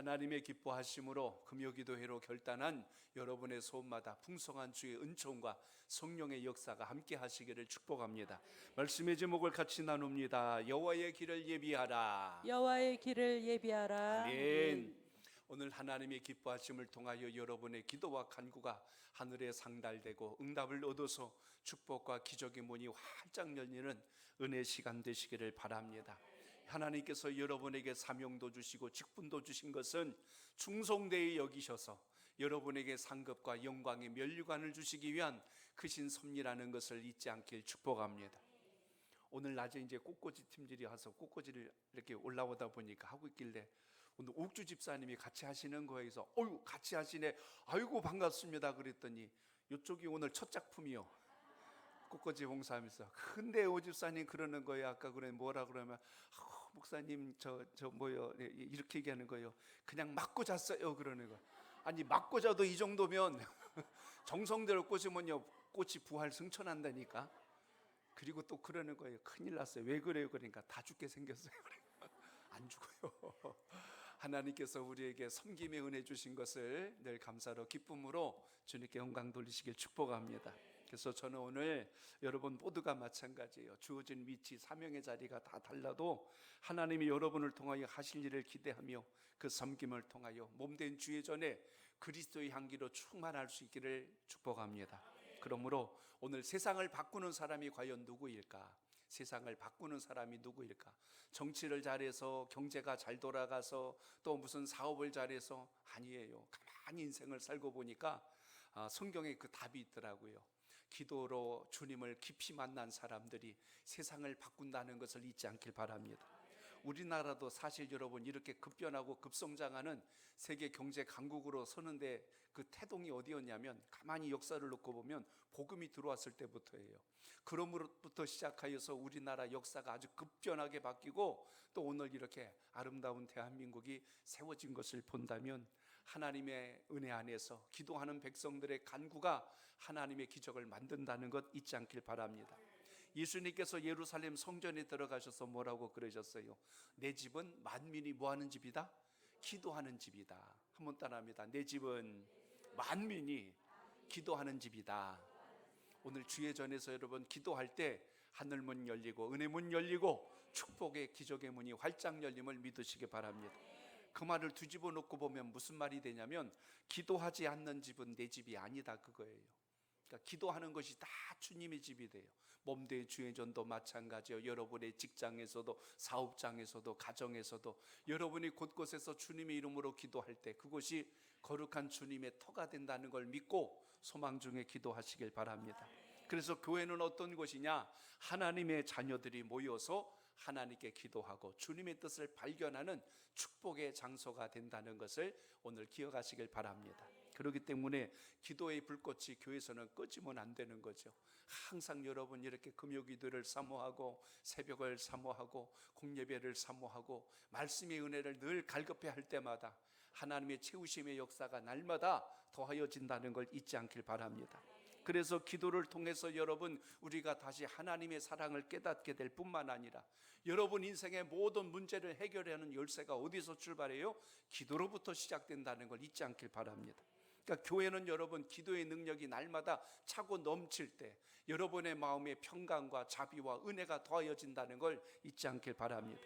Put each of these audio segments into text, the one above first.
하나님의 기뻐하심으로 금요기도회로 결단한 여러분의 소원마다 풍성한 주의 은총과 성령의 역사가 함께 하시기를 축복합니다. 말씀의 제목을 같이 나눕니다. 여호와의 길을 예비하라. 여호와의 길을 예비하라. 아멘. 오늘 하나님의 기뻐하심을 통하여 여러분의 기도와 간구가 하늘에 상달되고 응답을 얻어서 축복과 기적의 문이 활짝 열리는 은혜 시간 되시기를 바랍니다. 하나님께서 여러분에게 사명도 주시고 직분도 주신 것은 충성되이 여기셔서 여러분에게 상급과 영광의 면류관을 주시기 위한 크신 섭리라는 것을 잊지 않길 축복합니다. 오늘 낮에 이제 꽃꽂이 팀들이 와서 꽃꽂이를 이렇게 올라오다 보니까 하고 있길래 오늘 옥주 집사님이 같이 하시는 거에 서 어유 같이 하시네, 아이고 반갑습니다 그랬더니 이쪽이 오늘 첫 작품이요, 꽃꽂이 봉사하면서. 근데 오 집사님 그러는 거예요. 아까 그래 뭐라 그러면 목사님 저 뭐요 이렇게 얘기하는 거예요. 그냥 맞고 잤어요 그러는 거. 아니 맞고 자도 이 정도면 정성대로 꽂으면요 꽃이 부활 승천한다니까. 그리고 또 그러는 거예요. 큰일 났어요. 왜 그래요? 그러니까 다 죽게 생겼어요. 안 죽어요. 하나님께서 우리에게 섬김의 은혜 주신 것을 늘 감사로 기쁨으로 주님께 영광 돌리시길 축복합니다. 그래서 저는 오늘 여러분 모두가 마찬가지예요. 주어진 위치, 사명의 자리가 다 달라도 하나님이 여러분을 통하여 하실 일을 기대하며 그 섬김을 통하여 몸된 주의 전에 그리스도의 향기로 충만할 수 있기를 축복합니다. 그러므로 오늘 세상을 바꾸는 사람이 과연 누구일까? 세상을 바꾸는 사람이 누구일까? 정치를 잘해서, 경제가 잘 돌아가서, 또 무슨 사업을 잘해서 아니에요. 가만히 인생을 살고 보니까 성경에 그 답이 있더라고요. 기도로 주님을 깊이 만난 사람들이 세상을 바꾼다는 것을 잊지 않길 바랍니다. 우리나라도 사실 여러분 이렇게 급변하고 급성장하는 세계 경제 강국으로 서는데 그 태동이 어디였냐면, 가만히 역사를 놓고 보면 복음이 들어왔을 때부터예요. 그러므로부터 시작하여서 우리나라 역사가 아주 급변하게 바뀌고 또 오늘 이렇게 아름다운 대한민국이 세워진 것을 본다면 하나님의 은혜 안에서 기도하는 백성들의 간구가 하나님의 기적을 만든다는 것 잊지 않길 바랍니다. 예수님께서 예루살렘 성전에 들어가셔서 뭐라고 그러셨어요? 내 집은 만민이 뭐하는 집이다? 기도하는 집이다. 한번 따라합니다. 내 집은 만민이 기도하는 집이다. 오늘 주의 전에서 여러분 기도할 때 하늘문 열리고 은혜 문 열리고 축복의 기적의 문이 활짝 열림을 믿으시기 바랍니다. 그 말을 뒤집어 놓고 보면 무슨 말이 되냐면, 기도하지 않는 집은 내 집이 아니다 그거예요. 그러니까 기도하는 것이 다 주님의 집이 돼요. 몸대의 주의 전도 마찬가지요. 여러분의 직장에서도, 사업장에서도, 가정에서도 여러분이 곳곳에서 주님의 이름으로 기도할 때 그것이 거룩한 주님의 터가 된다는 걸 믿고 소망 중에 기도하시길 바랍니다. 그래서 교회는 어떤 곳이냐? 하나님의 자녀들이 모여서 하나님께 기도하고 주님의 뜻을 발견하는 축복의 장소가 된다는 것을 오늘 기억하시길 바랍니다. 그렇기 때문에 기도의 불꽃이 교회에서는 꺼지면 안 되는 거죠. 항상 여러분 이렇게 금요기도를 사모하고 새벽을 사모하고 공예배를 사모하고 말씀의 은혜를 늘 갈급해 할 때마다 하나님의 채우심의 역사가 날마다 더하여진다는 걸 잊지 않길 바랍니다. 그래서 기도를 통해서 여러분 우리가 다시 하나님의 사랑을 깨닫게 될 뿐만 아니라 여러분 인생의 모든 문제를 해결하는 열쇠가 어디서 출발해요? 기도로부터 시작된다는 걸 잊지 않길 바랍니다. 그러니까 교회는 여러분 기도의 능력이 날마다 차고 넘칠 때 여러분의 마음에 평강과 자비와 은혜가 더하여진다는 걸 잊지 않길 바랍니다.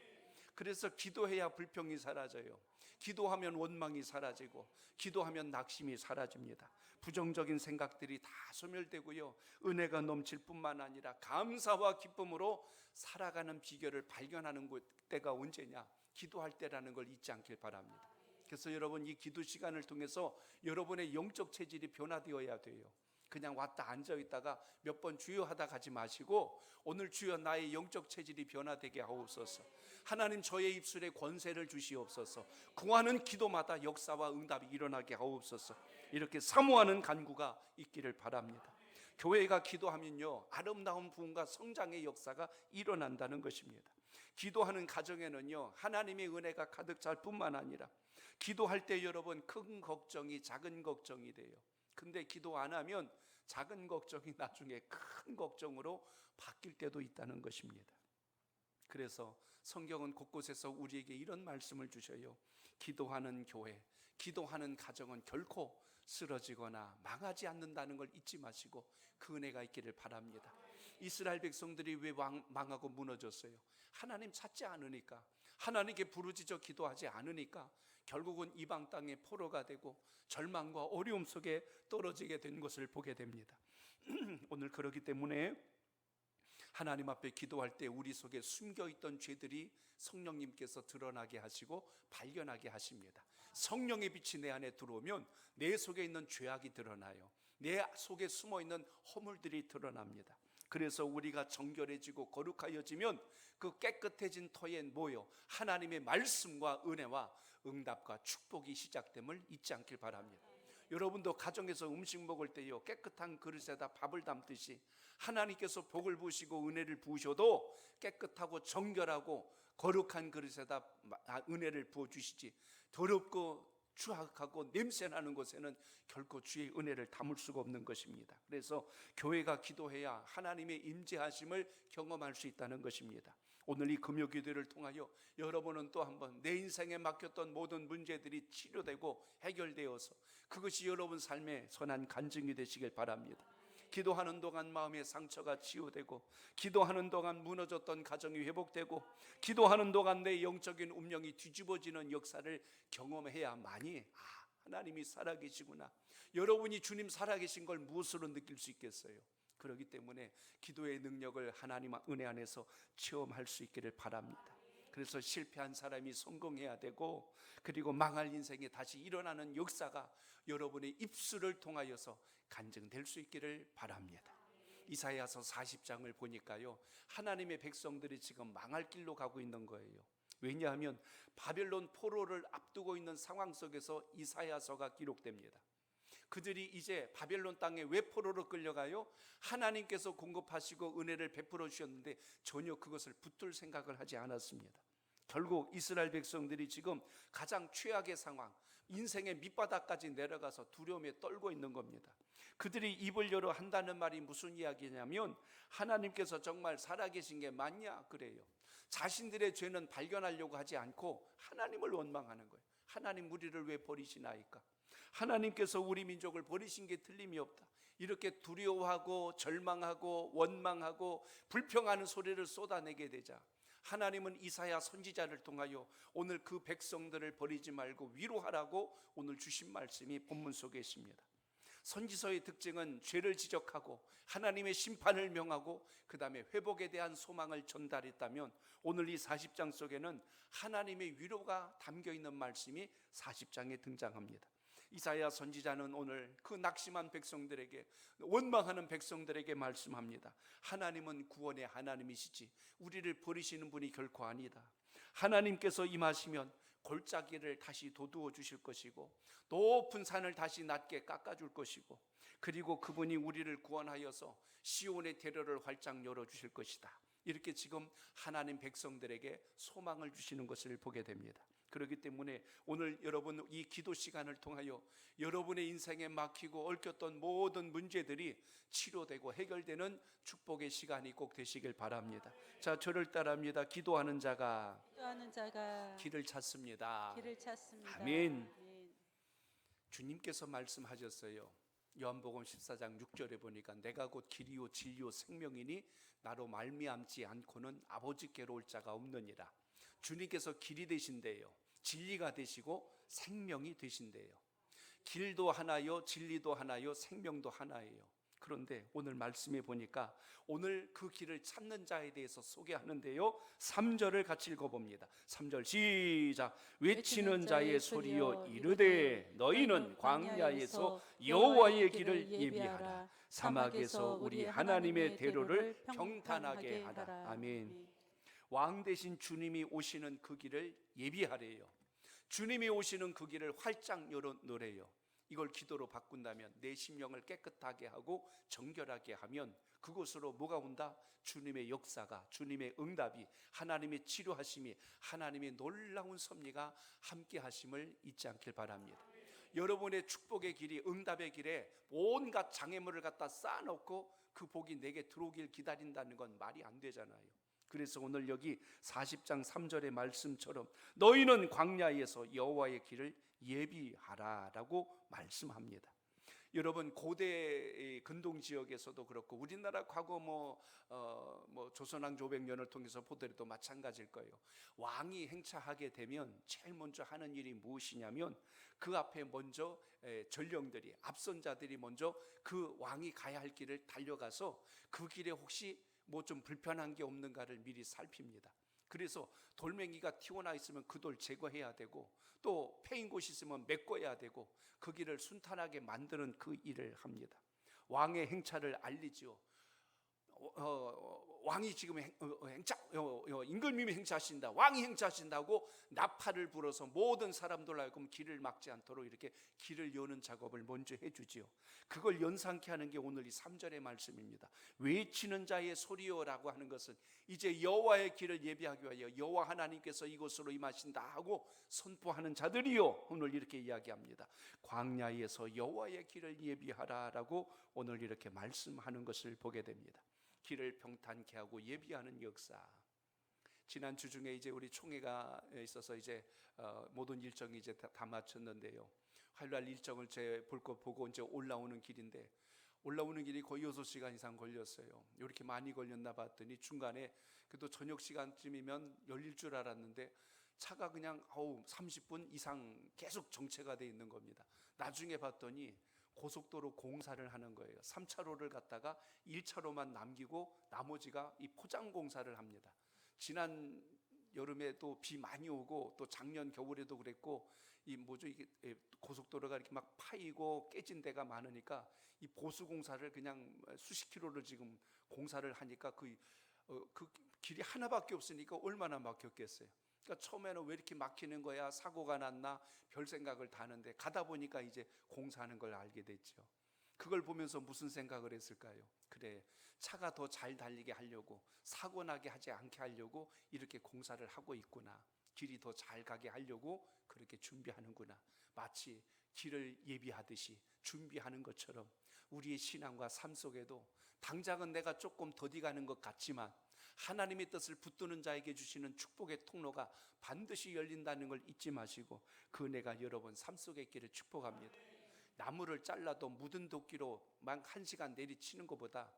그래서 기도해야 불평이 사라져요. 기도하면 원망이 사라지고 기도하면 낙심이 사라집니다. 부정적인 생각들이 다 소멸되고요, 은혜가 넘칠 뿐만 아니라 감사와 기쁨으로 살아가는 비결을 발견하는 때가 언제냐? 기도할 때라는 걸 잊지 않길 바랍니다. 그래서 여러분 이 기도 시간을 통해서 여러분의 영적 체질이 변화되어야 돼요. 그냥 왔다 앉아있다가 몇 번 주여 하다 가지 마시고 오늘 주여 나의 영적 체질이 변화되게 하옵소서. 하나님 저의 입술에 권세를 주시옵소서. 구하는 기도마다 역사와 응답이 일어나게 하옵소서. 이렇게 사모하는 간구가 있기를 바랍니다. 교회가 기도하면요 아름다운 부흥과 성장의 역사가 일어난다는 것입니다. 기도하는 가정에는요 하나님의 은혜가 가득 찰 뿐만 아니라 기도할 때 여러분 큰 걱정이 작은 걱정이 돼요. 근데 기도 안 하면 작은 걱정이 나중에 큰 걱정으로 바뀔 때도 있다는 것입니다. 그래서 성경은 곳곳에서 우리에게 이런 말씀을 주셔요. 기도하는 교회, 기도하는 가정은 결코 쓰러지거나 망하지 않는다는 걸 잊지 마시고 그 은혜가 있기를 바랍니다. 이스라엘 백성들이 왜 망하고 무너졌어요? 하나님 찾지 않으니까, 하나님께 부르짖어 기도하지 않으니까 결국은 이방 땅의 포로가 되고 절망과 어려움 속에 떨어지게 된 것을 보게 됩니다. 오늘 그렇기 때문에 하나님 앞에 기도할 때 우리 속에 숨겨있던 죄들이 성령님께서 드러나게 하시고 발견하게 하십니다. 성령의 빛이 내 안에 들어오면 내 속에 있는 죄악이 드러나요. 내 속에 숨어있는 허물들이 드러납니다. 그래서 우리가 정결해지고 거룩하여지면 그 깨끗해진 터에 모여 하나님의 말씀과 은혜와 응답과 축복이 시작됨을 잊지 않길 바랍니다. 여러분도 가정에서 음식 먹을 때요, 깨끗한 그릇에다 밥을 담듯이 하나님께서 복을 부으시고 은혜를 부으셔도 깨끗하고 정결하고 거룩한 그릇에다 은혜를 부어주시지, 더럽고 추악하고 냄새나는 곳에는 결코 주의 은혜를 담을 수가 없는 것입니다. 그래서 교회가 기도해야 하나님의 임재하심을 경험할 수 있다는 것입니다. 오늘 이 금요 기도를 통하여 여러분은 또 한번 내 인생에 맡겼던 모든 문제들이 치료되고 해결되어서 그것이 여러분 삶의 선한 간증이 되시길 바랍니다. 기도하는 동안 마음의 상처가 치유되고, 기도하는 동안 무너졌던 가정이 회복되고, 기도하는 동안 내 영적인 운명이 뒤집어지는 역사를 경험해야만이 하나님이 살아계시구나, 여러분이 주님 살아계신 걸 무엇으로 느낄 수 있겠어요? 그렇기 때문에 기도의 능력을 하나님 은혜 안에서 체험할 수 있기를 바랍니다. 그래서 실패한 사람이 성공해야 되고, 그리고 망할 인생에 다시 일어나는 역사가 여러분의 입술을 통하여서 간증될 수 있기를 바랍니다. 이사야서 40장을 보니까요, 하나님의 백성들이 지금 망할 길로 가고 있는 거예요. 왜냐하면 바벨론 포로를 앞두고 있는 상황 속에서 이사야서가 기록됩니다. 그들이 이제 바벨론 땅에 왜 포로로 끌려가요? 하나님께서 공급하시고 은혜를 베풀어 주셨는데 전혀 그것을 붙들 생각을 하지 않았습니다. 결국 이스라엘 백성들이 지금 가장 최악의 상황, 인생의 밑바닥까지 내려가서 두려움에 떨고 있는 겁니다. 그들이 입을 열어 한다는 말이 무슨 이야기냐면, 하나님께서 정말 살아계신 게 맞냐 그래요. 자신들의 죄는 발견하려고 하지 않고 하나님을 원망하는 거예요. 하나님 우리를 왜 버리시나이까? 하나님께서 우리 민족을 버리신 게 틀림이 없다. 이렇게 두려워하고 절망하고 원망하고 불평하는 소리를 쏟아내게 되자 하나님은 이사야 선지자를 통하여 오늘 그 백성들을 버리지 말고 위로하라고 오늘 주신 말씀이 본문 속에 있습니다. 선지서의 특징은 죄를 지적하고 하나님의 심판을 명하고 그 다음에 회복에 대한 소망을 전달했다면, 오늘 이 40장 속에는 하나님의 위로가 담겨있는 말씀이 40장에 등장합니다. 이사야 선지자는 오늘 그 낙심한 백성들에게, 원망하는 백성들에게 말씀합니다. 하나님은 구원의 하나님이시지 우리를 버리시는 분이 결코 아니다. 하나님께서 임하시면 골짜기를 다시 돋우어 주실 것이고 높은 산을 다시 낮게 깎아줄 것이고, 그리고 그분이 우리를 구원하여서 시온의 대로를 활짝 열어주실 것이다. 이렇게 지금 하나님 백성들에게 소망을 주시는 것을 보게 됩니다. 그렇기 때문에 오늘 여러분 이 기도 시간을 통하여 여러분의 인생에 막히고 얽혔던 모든 문제들이 치료되고 해결되는 축복의 시간이 꼭 되시길 바랍니다. 자, 저를 따라합니다. 기도하는 자가 길을 찾습니다. 아멘. 주님께서 말씀하셨어요. 요한복음 14장 6절에 보니까 내가 곧 길이요 진리요 생명이니 나로 말미암지 않고는 아버지께로 올 자가 없느니라. 주님께서 길이 되신대요. 진리가 되시고 생명이 되신대요. 길도 하나요, 진리도 하나요, 생명도 하나예요. 그런데 오늘 말씀에 보니까 오늘 그 길을 찾는 자에 대해서 소개하는데요, 3절을 같이 읽어봅니다. 3절 시작. 외치는 자의 소리여 이르되 너희는 광야에서 여호와의 길을 예비하라. 사막에서 우리 하나님의 대로를 평탄하게 하라. 아멘. 왕 대신 주님이 오시는 그 길을 예비하래요. 주님이 오시는 그 길을 활짝 열어놓으래요. 이걸 기도로 바꾼다면, 내 심령을 깨끗하게 하고 정결하게 하면 그곳으로 뭐가 온다? 주님의 역사가, 주님의 응답이, 하나님의 치료하심이, 하나님의 놀라운 섭리가 함께 하심을 잊지 않길 바랍니다. 여러분의 축복의 길이, 응답의 길에 온갖 장애물을 갖다 쌓아놓고 그 복이 내게 들어오길 기다린다는 건 말이 안 되잖아요. 그래서 오늘 여기 40장 3절의 말씀처럼 너희는 광야에서 여호와의 길을 예비하라라고 말씀합니다. 여러분, 고대 근동 지역에서도 그렇고 우리나라 과거 조선왕 조백년을 통해서 보더라도 마찬가지일 거예요. 왕이 행차하게 되면 제일 먼저 하는 일이 무엇이냐면 그 앞에 먼저 전령들이, 앞선자들이 먼저 그 왕이 가야 할 길을 달려가서 그 길에 혹시 뭐 좀 불편한 게 없는가를 미리 살핍니다. 그래서 돌멩이가 튀어나와 있으면 그 돌 제거해야 되고, 또 패인 곳이 있으면 메꿔야 되고, 그 길을 순탄하게 만드는 그 일을 합니다. 왕의 행차를 알리지요. 왕이 지금 임금님이 행차하신다, 왕이 행차하신다고 나팔을 불어서 모든 사람들 알고 길을 막지 않도록 이렇게 길을 여는 작업을 먼저 해주지요. 그걸 연상케 하는 게 오늘 이 3절의 말씀입니다. 외치는 자의 소리요라고 하는 것은 이제 여호와의 길을 예비하기 위하여 여호와 하나님께서 이곳으로 임하신다 하고 선포하는 자들이요, 오늘 이렇게 이야기합니다. 광야에서 여호와의 길을 예비하라라고 오늘 이렇게 말씀하는 것을 보게 됩니다. 길을 평탄케 하고 예비하는 역사. 지난 주 중에 이제 우리 총회가 있어서 이제 모든 일정이 이제 다 마쳤는데요. 화요일 일정을 제 볼 거 보고 이제 올라오는 길인데, 올라오는 길이 거의 6시간 이상 걸렸어요. 이렇게 많이 걸렸나 봤더니 중간에 그래도 저녁 시간쯤이면 열릴 줄 알았는데 차가 그냥 30분 이상 계속 정체가 돼 있는 겁니다. 나중에 봤더니 고속도로 공사를 하는 거예요. 3차로를 갖다가 1차로만 남기고 나머지가 이 포장 공사를 합니다. 지난 여름에 또 비 많이 오고 또 작년 겨울에도 그랬고, 이게 고속도로가 이렇게 막 파이고 깨진 데가 많으니까 이 보수 공사를 그냥 수십 킬로를 지금 공사를 하니까 그 길이 하나밖에 없으니까 얼마나 막혔겠어요. 그러니까 처음에는 왜 이렇게 막히는 거야, 사고가 났나 별 생각을 다 하는데 가다 보니까 이제 공사하는 걸 알게 됐죠. 그걸 보면서 무슨 생각을 했을까요? 그래, 차가 더 잘 달리게 하려고, 사고 나게 하지 않게 하려고 이렇게 공사를 하고 있구나, 길이 더 잘 가게 하려고 그렇게 준비하는구나. 마치 길을 예비하듯이 준비하는 것처럼 우리의 신앙과 삶 속에도 당장은 내가 조금 더디 가는 것 같지만 하나님의 뜻을 붙드는 자에게 주시는 축복의 통로가 반드시 열린다는 걸 잊지 마시고 그 은혜가 여러분 삶 속의 길을 축복합니다. 나무를 잘라도 묻은 도끼로 막 1시간 내리치는 것보다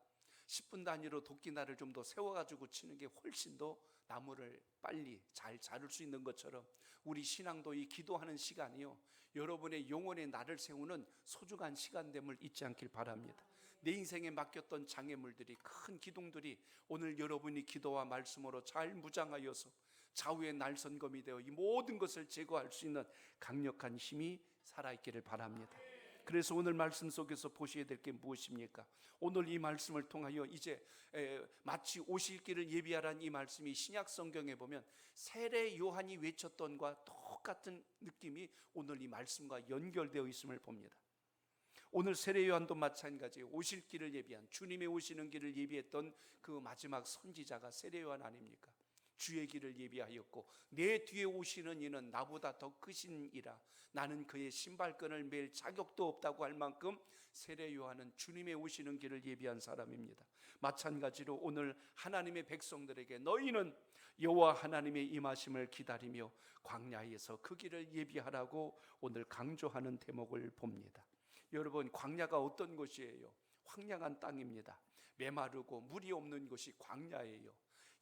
10분 단위로 도끼날을 좀 더 세워가지고 치는 게 훨씬 더 나무를 빨리 잘 자를 수 있는 것처럼 우리 신앙도 이 기도하는 시간이요, 여러분의 영혼의 날을 세우는 소중한 시간됨을 잊지 않길 바랍니다. 내 인생에 맡겼던 장애물들이, 큰 기둥들이 오늘 여러분이 기도와 말씀으로 잘 무장하여서 좌우의 날선검이 되어 이 모든 것을 제거할 수 있는 강력한 힘이 살아있기를 바랍니다. 그래서 오늘 말씀 속에서 보셔야 될 게 무엇입니까? 오늘 이 말씀을 통하여 이제 마치 오실 길을 예비하라는 이 말씀이 신약 성경에 보면 세례 요한이 외쳤던 것과 똑같은 느낌이 오늘 이 말씀과 연결되어 있음을 봅니다. 오늘 세례 요한도 마찬가지예요. 오실 길을 예비한, 주님의 오시는 길을 예비했던 그 마지막 선지자가 세례 요한 아닙니까? 주의 길을 예비하였고 내 뒤에 오시는 이는 나보다 더 크신 이라 나는 그의 신발끈을 맬 자격도 없다고 할 만큼 세례 요한은 주님의 오시는 길을 예비한 사람입니다. 마찬가지로 오늘 하나님의 백성들에게 너희는 여호와 하나님의 임하심을 기다리며 광야에서 그 길을 예비하라고 오늘 강조하는 대목을 봅니다. 여러분, 광야가 어떤 곳이에요? 황량한 땅입니다. 메마르고 물이 없는 곳이 광야예요.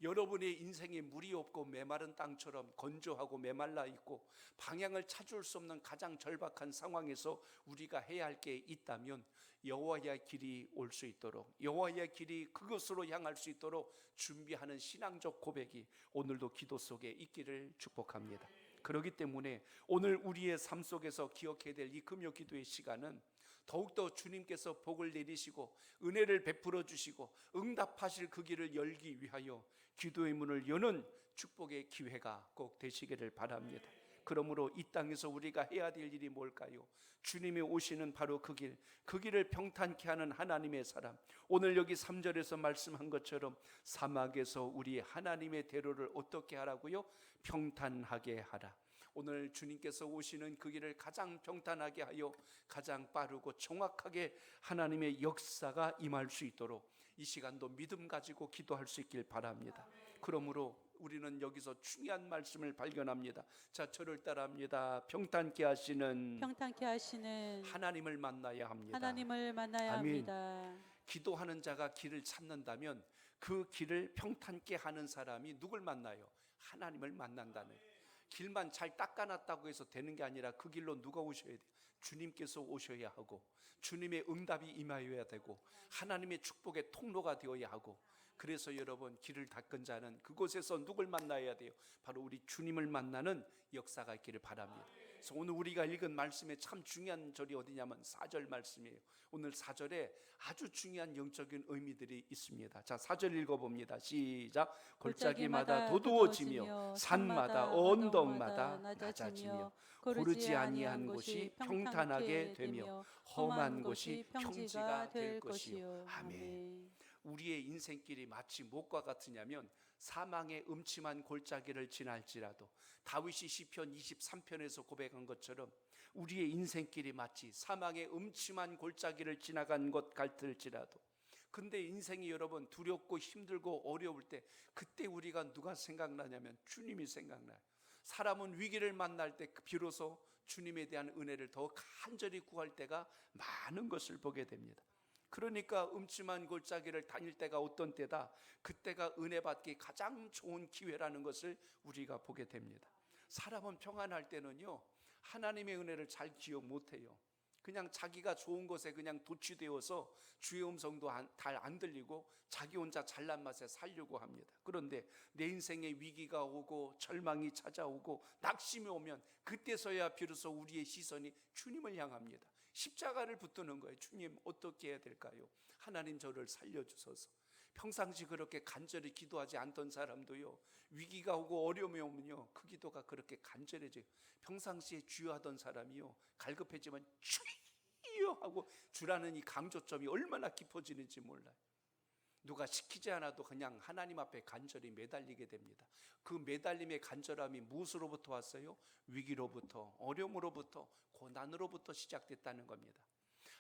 여러분의 인생에 물이 없고 메마른 땅처럼 건조하고 메말라 있고 방향을 찾을 수 없는 가장 절박한 상황에서 우리가 해야 할 게 있다면 여호와의 길이 올 수 있도록, 여호와의 길이 그것으로 향할 수 있도록 준비하는 신앙적 고백이 오늘도 기도 속에 있기를 축복합니다. 그렇기 때문에 오늘 우리의 삶 속에서 기억해야 될 이 금요 기도의 시간은 더욱더 주님께서 복을 내리시고 은혜를 베풀어 주시고 응답하실 그 길을 열기 위하여 기도의 문을 여는 축복의 기회가 꼭 되시기를 바랍니다. 그러므로 이 땅에서 우리가 해야 될 일이 뭘까요? 주님이 오시는 바로 그 길을 평탄케 하는 하나님의 사람, 오늘 여기 3절에서 말씀한 것처럼 사막에서 우리 하나님의 대로를 어떻게 하라고요? 평탄하게 하라. 오늘 주님께서 오시는 그 길을 가장 평탄하게 하여 가장 빠르고 정확하게 하나님의 역사가 임할 수 있도록 이 시간도 믿음 가지고 기도할 수 있길 바랍니다. 그러므로 우리는 여기서 중요한 말씀을 발견합니다. 자, 저를 따라합니다. 평탄케 하시는 하나님을 만나야 합니다. 하나님을 만나야 아멘. 합니다. 기도하는 자가 길을 찾는다면 그 길을 평탄케 하는 사람이 누굴 만나요? 하나님을 만난다는. 길만 잘 닦아놨다고 해서 되는 게 아니라 그 길로 누가 오셔야 돼요? 주님께서 오셔야 하고, 주님의 응답이 임하여야 되고, 하나님의 축복의 통로가 되어야 하고. 그래서 여러분, 길을 닦은 자는 그곳에서 누굴 만나야 돼요? 바로 우리 주님을 만나는 역사가 있기를 바랍니다. 그래서 오늘 우리가 읽은 말씀에 참 중요한 절이 어디냐면 4절 말씀이에요. 오늘 4절에 아주 중요한 영적인 의미들이 있습니다. 자, 4절 읽어봅니다. 시작. 골짜기마다 도두어지며 산마다 언덕마다 낮아지며 고르지 아니한 곳이 평탄하게 되며 험한 곳이 평지가 될 것이요. 아멘. 우리의 인생길이 마치 무엇과 같으냐면 사망의 음침한 골짜기를 지날지라도, 다윗이 시편 23편에서 고백한 것처럼 우리의 인생길이 마치 사망의 음침한 골짜기를 지나간 것 같을지라도, 근데 인생이 여러분 두렵고 힘들고 어려울 때 그때 우리가 누가 생각나냐면 주님이 생각나요. 사람은 위기를 만날 때 비로소 주님에 대한 은혜를 더 간절히 구할 때가 많은 것을 보게 됩니다. 그러니까 음침한 골짜기를 다닐 때가 어떤 때다? 그때가 은혜 받기 가장 좋은 기회라는 것을 우리가 보게 됩니다. 사람은 평안할 때는요, 하나님의 은혜를 잘 기억 못해요. 그냥 자기가 좋은 것에 그냥 도취되어서 주의 음성도 잘 안 들리고 자기 혼자 잘난 맛에 살려고 합니다. 그런데 내 인생에 위기가 오고 절망이 찾아오고 낙심이 오면 그때서야 비로소 우리의 시선이 주님을 향합니다. 십자가를 붙드는 거예요. 주님, 어떻게 해야 될까요? 하나님, 저를 살려주소서. 평상시 그렇게 간절히 기도하지 않던 사람도요, 위기가 오고 어려움이 오면요, 그 기도가 그렇게 간절해져요. 평상시에 주여 하던 사람이요, 갈급해지면 주여 하고 주라는 이 강조점이 얼마나 깊어지는지 몰라요. 누가 시키지 않아도 그냥 하나님 앞에 간절히 매달리게 됩니다. 그 매달림의 간절함이 무엇으로부터 왔어요? 위기로부터, 어려움으로부터, 고난으로부터 시작됐다는 겁니다.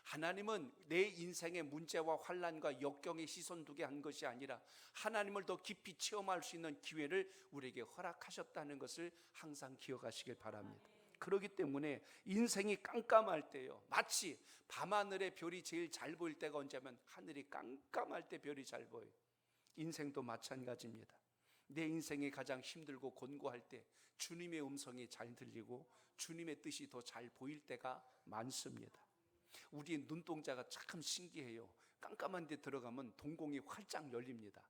하나님은 내 인생의 문제와 환난과 역경에 시선 두게 한 것이 아니라 하나님을 더 깊이 체험할 수 있는 기회를 우리에게 허락하셨다는 것을 항상 기억하시길 바랍니다. 그렇기 때문에 인생이 깜깜할 때요, 마치 밤하늘의 별이 제일 잘 보일 때가 언제면 하늘이 깜깜할 때 별이 잘 보여요. 인생도 마찬가지입니다. 내 인생이 가장 힘들고 곤고할 때 주님의 음성이 잘 들리고 주님의 뜻이 더 잘 보일 때가 많습니다. 우리의 눈동자가 참 신기해요. 깜깜한 데 들어가면 동공이 활짝 열립니다.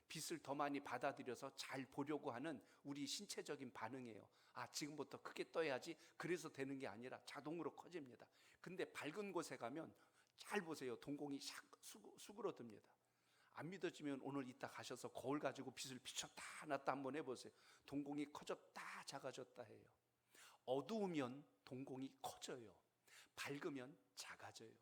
빛을 더 많이 받아들여서 잘 보려고 하는 우리 신체적인 반응이에요. 아, 지금부터 크게 떠야지. 그래서 되는 게 아니라 자동으로 커집니다. 근데 밝은 곳에 가면 잘 보세요. 동공이 샥 수그러듭니다. 안 믿어지면 오늘 이따 가셔서 거울 가지고 빛을 비췄다 놨다 한번 해보세요. 동공이 커졌다 작아졌다 해요. 어두우면 동공이 커져요. 밝으면 작아져요.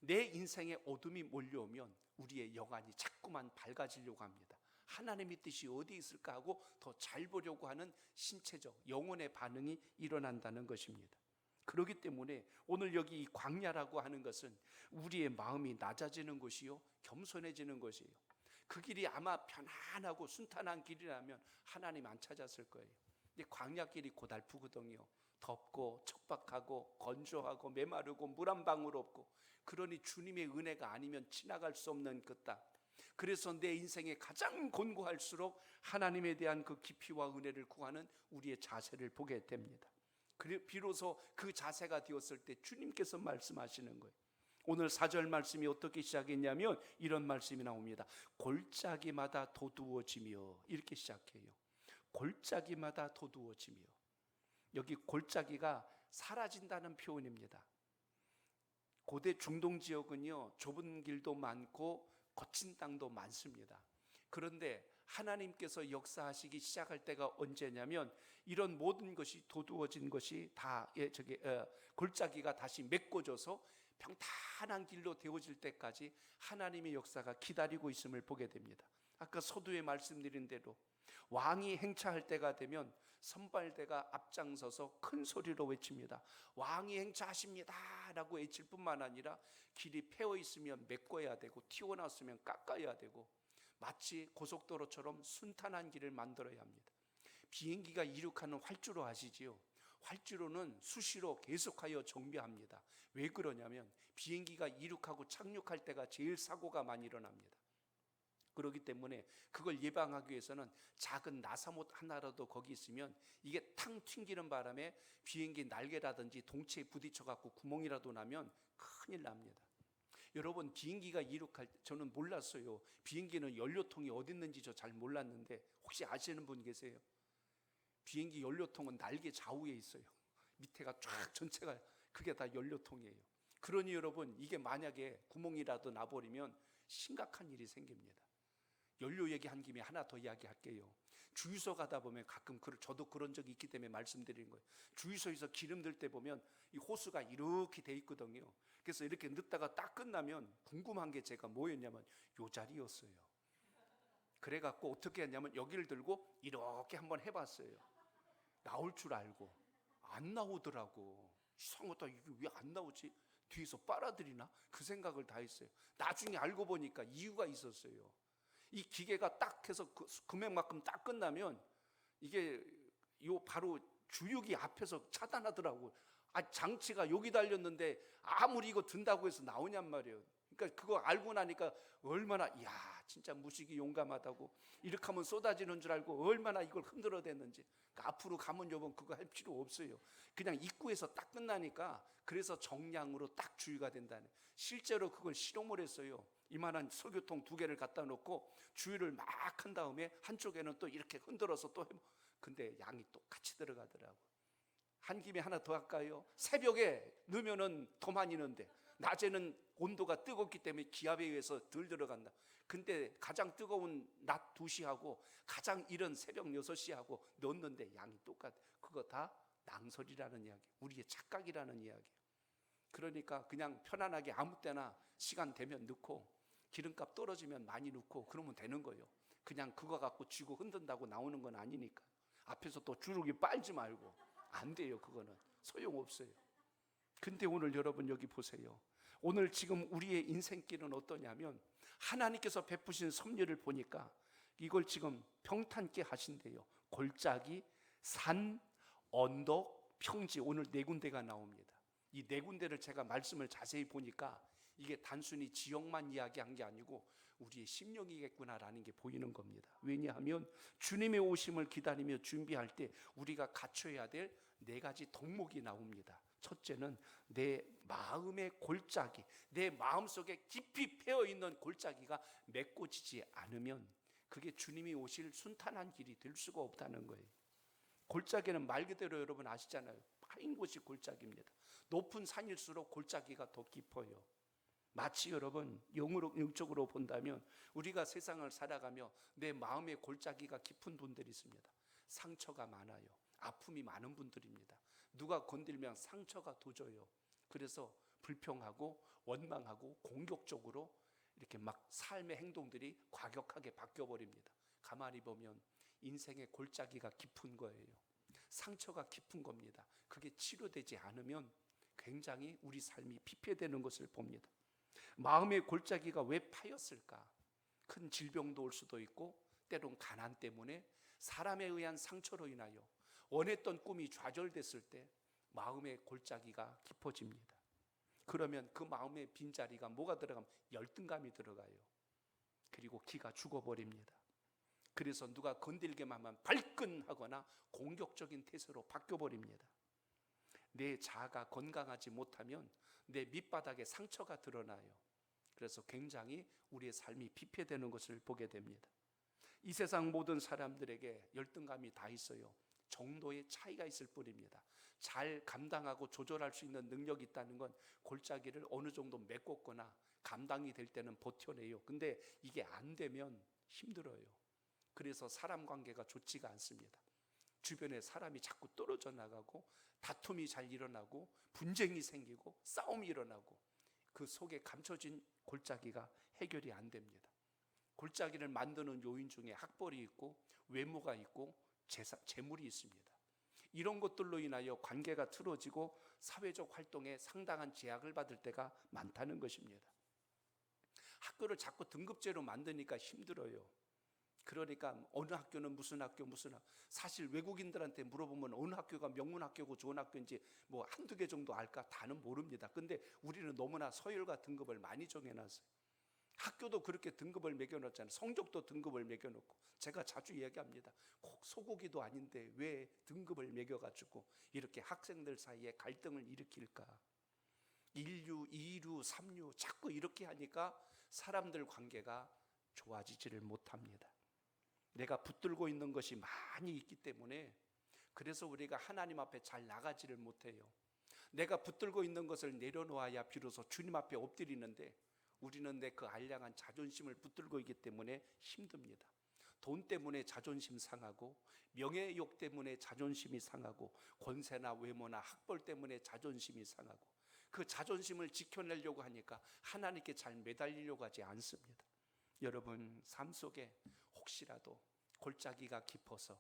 내 인생에 어둠이 몰려오면 우리의 영안이 자꾸만 밝아지려고 합니다. 하나님의 뜻이 어디 있을까 하고 더 잘 보려고 하는 신체적 영혼의 반응이 일어난다는 것입니다. 그렇기 때문에 오늘 여기 이 광야라고 하는 것은 우리의 마음이 낮아지는 곳이요, 겸손해지는 곳이에요. 그 길이 아마 편안하고 순탄한 길이라면 하나님 안 찾았을 거예요. 근데 광야길이 고달프거든요. 덥고 척박하고 건조하고 메마르고 물 한 방울 없고, 그러니 주님의 은혜가 아니면 지나갈 수 없는 그 땅. 그래서 내 인생에 가장 곤고할수록 하나님에 대한 그 깊이와 은혜를 구하는 우리의 자세를 보게 됩니다. 비로소 그 자세가 되었을 때 주님께서 말씀하시는 거예요. 오늘 4절 말씀이 어떻게 시작했냐면 이런 말씀이 나옵니다. 골짜기마다 도두어지며, 이렇게 시작해요. 골짜기마다 도두어지며. 여기 골짜기가 사라진다는 표현입니다. 고대 중동 지역은요, 좁은 길도 많고 거친 땅도 많습니다. 그런데 하나님께서 역사하시기 시작할 때가 언제냐면 이런 모든 것이 도두어진 것이 다 골짜기가 다시 메꿔져서 평탄한 길로 되어질 때까지 하나님의 역사가 기다리고 있음을 보게 됩니다. 아까 서두에 말씀드린 대로 왕이 행차할 때가 되면 선발대가 앞장서서 큰 소리로 외칩니다. 왕이 행차하십니다 라고 외칠 뿐만 아니라 길이 패어 있으면 메꿔야 되고 튀어나왔으면 깎아야 되고 마치 고속도로처럼 순탄한 길을 만들어야 합니다. 비행기가 이륙하는 활주로 아시지요? 활주로는 수시로 계속하여 정비합니다. 왜 그러냐면 비행기가 이륙하고 착륙할 때가 제일 사고가 많이 일어납니다. 그렇기 때문에 그걸 예방하기 위해서는 작은 나사못 하나라도 거기 있으면 이게 탕 튕기는 바람에 비행기 날개라든지 동체에 부딪혀 갖고 구멍이라도 나면 큰일 납니다. 여러분, 비행기가 이륙할 때 저는 몰랐어요. 비행기는 연료통이 어디 있는지 저 잘 몰랐는데 혹시 아시는 분 계세요? 비행기 연료통은 날개 좌우에 있어요. 밑에가 쫙 전체가 그게 다 연료통이에요. 그러니 여러분, 이게 만약에 구멍이라도 나버리면 심각한 일이 생깁니다. 연료 얘기한 김에 하나 더 이야기할게요. 주유소 가다 보면 가끔 저도 그런 적이 있기 때문에 말씀드리는 거예요. 주유소에서 기름 넣을 때 보면 이 호스가 이렇게 돼 있거든요. 그래서 이렇게 넣다가 딱 끝나면 궁금한 게 제가 뭐였냐면 요 자리였어요. 그래갖고 어떻게 했냐면 여기를 들고 이렇게 한번 해봤어요. 나올 줄 알고 안 나오더라고. 이상하다, 이게 왜 안 나오지? 뒤에서 빨아들이나? 그 생각을 다 했어요. 나중에 알고 보니까 이유가 있었어요. 이 기계가 딱 해서 금액만큼 딱 끝나면 이게 요 바로 주유기 앞에서 차단하더라고. 장치가 여기 달렸는데 아무리 이거 든다고 해서 나오냔 말이에요. 그러니까 그거 알고 나니까 얼마나, 이야, 진짜 무식이 용감하다고. 이렇게 하면 쏟아지는 줄 알고 얼마나 이걸 흔들어댔는지. 그러니까 앞으로 가면 여러분 그거 할 필요 없어요. 그냥 입구에서 딱 끝나니까. 그래서 정량으로 딱 주유가 된다는. 실제로 그걸 실험을 했어요. 이만한 석유통 2개를 갖다 놓고 주유를 막 한 다음에 한쪽에는 또 이렇게 흔들어서 또 근데 양이 똑같이 들어가더라고. 한 김에 하나 더 할까요? 새벽에 넣으면은 더 많이 넣는데 낮에는 온도가 뜨겁기 때문에 기압에 의해서 덜 들어간다. 근데 가장 뜨거운 낮 2시하고 가장 이른 새벽 6시하고 넣었는데 양이 똑같아. 그거 다 낭설이라는 이야기, 우리의 착각이라는 이야기예요. 그러니까 그냥 편안하게 아무 때나 시간 되면 넣고 기름값 떨어지면 많이 넣고 그러면 되는 거예요. 그냥 그거 갖고 쥐고 흔든다고 나오는 건 아니니까. 앞에서 또 주르기 빨지 말고. 안 돼요. 그거는 소용없어요. 근데 오늘 여러분 여기 보세요. 오늘 지금 우리의 인생길은 어떠냐면 하나님께서 베푸신 섭리를 보니까 이걸 지금 평탄케 하신대요. 골짜기, 산, 언덕, 평지, 오늘 4군데가 나옵니다. 이 4군데를 제가 말씀을 자세히 보니까 이게 단순히 지역만 이야기한 게 아니고 우리의 심령이겠구나라는 게 보이는 겁니다. 왜냐하면 주님의 오심을 기다리며 준비할 때 우리가 갖춰야 될 4가지 덕목이 나옵니다. 첫째는 내 마음의 골짜기, 내 마음속에 깊이 패어있는 골짜기가 메꿔지지 않으면 그게 주님이 오실 순탄한 길이 될 수가 없다는 거예요. 골짜기는 말 그대로 여러분 아시잖아요. 파인 곳이 골짜기입니다. 높은 산일수록 골짜기가 더 깊어요. 마치 여러분 영적으로 본다면 우리가 세상을 살아가며 내 마음의 골짜기가 깊은 분들이 있습니다. 상처가 많아요. 아픔이 많은 분들입니다. 누가 건들면 상처가 도져요. 그래서 불평하고 원망하고 공격적으로 이렇게 막 삶의 행동들이 과격하게 바뀌어버립니다. 가만히 보면 인생의 골짜기가 깊은 거예요. 상처가 깊은 겁니다. 그게 치료되지 않으면 굉장히 우리 삶이 피폐되는 것을 봅니다. 마음의 골짜기가 왜 파였을까? 큰 질병도 올 수도 있고 때론 가난 때문에 사람에 의한 상처로 인하여 원했던 꿈이 좌절됐을 때 마음의 골짜기가 깊어집니다. 그러면 그 마음의 빈자리가 뭐가 들어가면 열등감이 들어가요. 그리고 기가 죽어버립니다. 그래서 누가 건들게만 하면 발끈하거나 공격적인 태세로 바뀌어버립니다. 내 자아가 건강하지 못하면 내 밑바닥에 상처가 드러나요. 그래서 굉장히 우리의 삶이 피폐되는 것을 보게 됩니다. 이 세상 모든 사람들에게 열등감이 다 있어요. 정도의 차이가 있을 뿐입니다. 잘 감당하고 조절할 수 있는 능력이 있다는 건 골짜기를 어느 정도 메꿨거나 감당이 될 때는 버텨내요. 근데 이게 안 되면 힘들어요. 그래서 사람 관계가 좋지가 않습니다. 주변에 사람이 자꾸 떨어져 나가고 다툼이 잘 일어나고 분쟁이 생기고 싸움이 일어나고 그 속에 감춰진 골짜기가 해결이 안 됩니다. 골짜기를 만드는 요인 중에 학벌이 있고 외모가 있고 재물이 있습니다. 이런 것들로 인하여 관계가 틀어지고 사회적 활동에 상당한 제약을 받을 때가 많다는 것입니다. 학교를 자꾸 등급제로 만드니까 힘들어요. 그러니까 어느 학교는 무슨 학교 사실 외국인들한테 물어보면 어느 학교가 명문 학교고 좋은 학교인지 뭐 한두 개 정도 알까? 다는 모릅니다. 근데 우리는 너무나 서열과 등급을 많이 정해놨어요. 학교도 그렇게 등급을 매겨놓잖아요. 성적도 등급을 매겨놓고. 제가 자주 이야기합니다. 꼭 소고기도 아닌데 왜 등급을 매겨가지고 이렇게 학생들 사이에 갈등을 일으킬까? 1류, 2류, 3류 자꾸 이렇게 하니까 사람들 관계가 좋아지지를 못합니다. 내가 붙들고 있는 것이 많이 있기 때문에 그래서 우리가 하나님 앞에 잘 나가지를 못해요. 내가 붙들고 있는 것을 내려놓아야 비로소 주님 앞에 엎드리는데 우리는 내 그 알량한 자존심을 붙들고 있기 때문에 힘듭니다. 돈 때문에 자존심 상하고 명예욕 때문에 자존심이 상하고 권세나 외모나 학벌 때문에 자존심이 상하고 그 자존심을 지켜내려고 하니까 하나님께 잘 매달리려고 하지 않습니다. 여러분 삶 속에 혹시라도 골짜기가 깊어서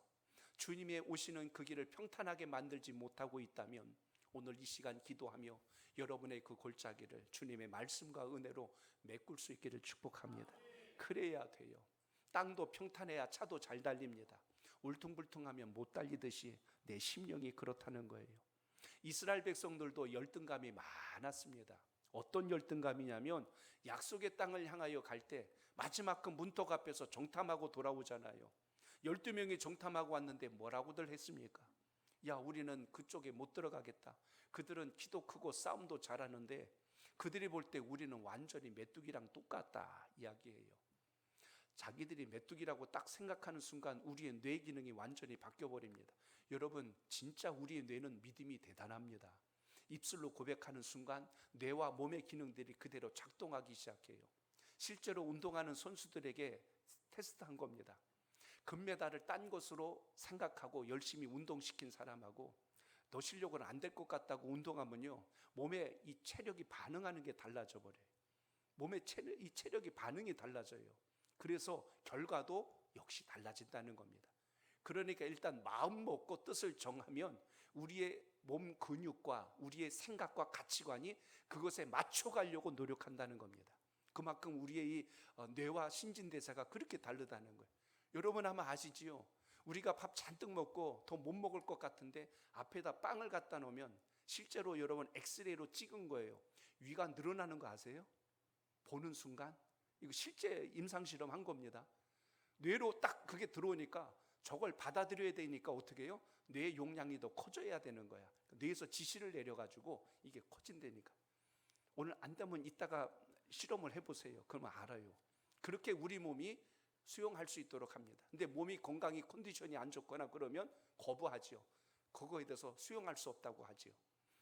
주님의 오시는 그 길을 평탄하게 만들지 못하고 있다면 오늘 이 시간 기도하며 여러분의 그 골짜기를 주님의 말씀과 은혜로 메꿀 수 있기를 축복합니다. 그래야 돼요. 땅도 평탄해야 차도 잘 달립니다. 울퉁불퉁하면 못 달리듯이 내 심령이 그렇다는 거예요. 이스라엘 백성들도 열등감이 많았습니다. 어떤 열등감이냐면 약속의 땅을 향하여 갈 때 마지막 그 문턱 앞에서 정탐하고 돌아오잖아요. 12명이 정탐하고 왔는데 뭐라고들 했습니까? 야, 우리는 그쪽에 못 들어가겠다. 그들은 키도 크고 싸움도 잘하는데 그들이 볼 때 우리는 완전히 메뚜기랑 똑같다 이야기해요. 자기들이 메뚜기라고 딱 생각하는 순간 우리의 뇌 기능이 완전히 바뀌어버립니다. 여러분 진짜 우리의 뇌는 믿음이 대단합니다. 입술로 고백하는 순간 뇌와 몸의 기능들이 그대로 작동하기 시작해요. 실제로 운동하는 선수들에게 테스트한 겁니다. 금메달을 딴 것으로 생각하고 열심히 운동시킨 사람하고 너 실력은 안 될 것 같다고 운동하면요 몸에 이 체력이 반응하는 게 달라져 버려요. 몸의 이 체력이 반응이 달라져요. 그래서 결과도 역시 달라진다는 겁니다. 그러니까 일단 마음 먹고 뜻을 정하면 우리의 몸 근육과 우리의 생각과 가치관이 그것에 맞춰가려고 노력한다는 겁니다. 그만큼 우리의 이 뇌와 신진대사가 그렇게 다르다는 거예요. 여러분 아마 아시지요? 우리가 밥 잔뜩 먹고 더 못 먹을 것 같은데 앞에다 빵을 갖다 놓으면 실제로 여러분 엑스레이로 찍은 거예요. 위가 늘어나는 거 아세요? 보는 순간 이거 실제 임상실험 한 겁니다. 뇌로 딱 그게 들어오니까 저걸 받아들여야 되니까 어떻게 해요? 뇌의 용량이 더 커져야 되는 거야. 뇌에서 지시를 내려가지고 이게 커진다니까. 오늘 안 되면 이따가 실험을 해보세요. 그러면 알아요. 그렇게 우리 몸이 수용할 수 있도록 합니다. 근데 몸이 건강이 컨디션이 안 좋거나 그러면 거부하지요. 그거에 대해서 수용할 수 없다고 하지요.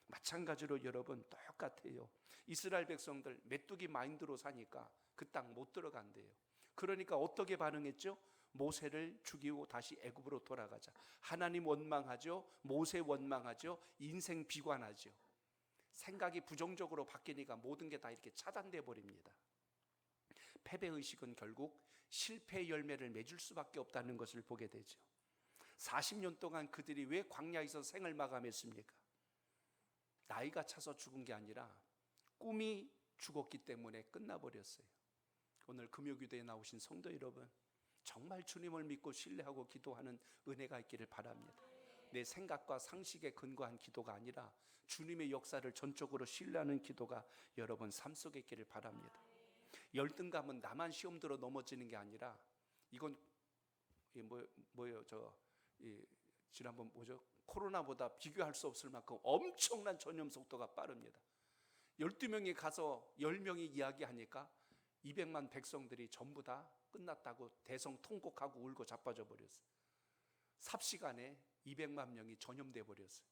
마찬가지로 여러분 똑같아요. 이스라엘 백성들 메뚜기 마인드로 사니까 그 땅 못 들어간대요. 그러니까 어떻게 반응했죠? 모세를 죽이고 다시 애굽으로 돌아가자. 하나님 원망하죠. 모세 원망하죠. 인생 비관하죠. 생각이 부정적으로 바뀌니까 모든 게 다 이렇게 차단돼 버립니다. 패배의식은 결국 실패의 열매를 맺을 수밖에 없다는 것을 보게 되죠. 40년 동안 그들이 왜 광야에서 생을 마감했습니까? 나이가 차서 죽은 게 아니라 꿈이 죽었기 때문에 끝나버렸어요. 오늘 금요기도에 나오신 성도 여러분, 정말 주님을 믿고 신뢰하고 기도하는 은혜가 있기를 바랍니다. 내 생각과 상식에 근거한 기도가 아니라 주님의 역사를 전적으로 신뢰하는 기도가 여러분 삶 속에 있기를 바랍니다. 열등감은 나만 시험 들어 넘어지는 게 아니라 이건 지난번 코로나보다 비교할 수 없을 만큼 엄청난 전염 속도가 빠릅니다. 12명이 가서 10명이 이야기하니까 200만 백성들이 전부 다 끝났다고 대성 통곡하고 울고 자빠져 버렸어요. 삽시간에 200만 명이 전염돼 버렸어요.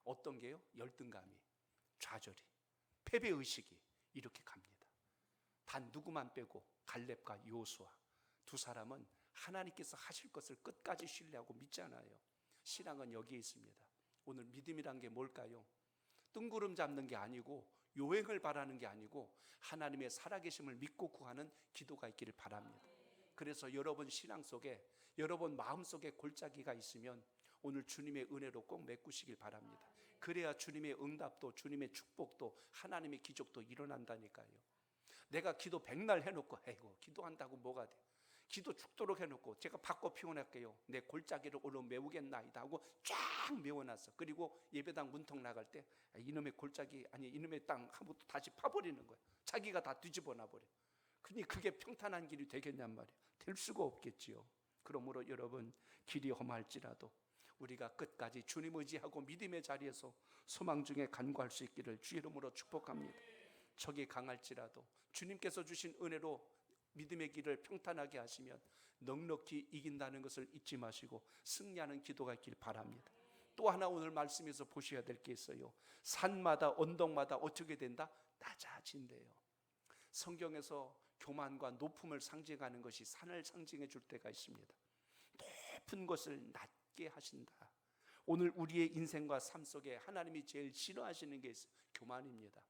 어떤 게요? 열등감이, 좌절이, 패배의식이 이렇게 갑니다. 단 누구만 빼고 갈렙과 요수아 두 사람은 하나님께서 하실 것을 끝까지 신뢰하고 믿잖아요. 신앙은 여기에 있습니다. 오늘 믿음이란 게 뭘까요? 뜬구름 잡는 게 아니고 요행을 바라는 게 아니고 하나님의 살아계심을 믿고 구하는 기도가 있기를 바랍니다. 그래서 여러분 신앙 속에 여러분 마음 속에 골짜기가 있으면 오늘 주님의 은혜로 꼭 메꾸시길 바랍니다. 그래야 주님의 응답도 주님의 축복도 하나님의 기적도 일어난다니까요. 내가 기도 백날 해놓고 아이고 기도한다고 뭐가 돼? 기도 죽도록 해놓고 제가 바꿔 피워낼게요. 내 골짜기를 오늘 메우겠나이다 하고 쫙 메워놨어. 그리고 예배당 문턱 나갈 때 이놈의 골짜기 아니 이놈의 땅 하고 또 다시 파버리는 거야. 자기가 다 뒤집어 놔버려. 그니 그게 평탄한 길이 되겠냔 말이야. 될 수가 없겠지요. 그러므로 여러분 길이 험할지라도 우리가 끝까지 주님 의지하고 믿음의 자리에서 소망 중에 간구할 수 있기를 주 이름으로 축복합니다. 적이 강할지라도 주님께서 주신 은혜로 믿음의 길을 평탄하게 하시면 넉넉히 이긴다는 것을 잊지 마시고 승리하는 기도가 있길 바랍니다. 또 하나 오늘 말씀에서 보셔야 될 게 있어요. 산마다 언덕마다 어떻게 된다? 낮아진대요. 성경에서 교만과 높음을 상징하는 것이 산을 상징해 줄 때가 있습니다. 높은 것을 낮게 하신다. 오늘 우리의 인생과 삶 속에 하나님이 제일 싫어하시는 게 교만입니다.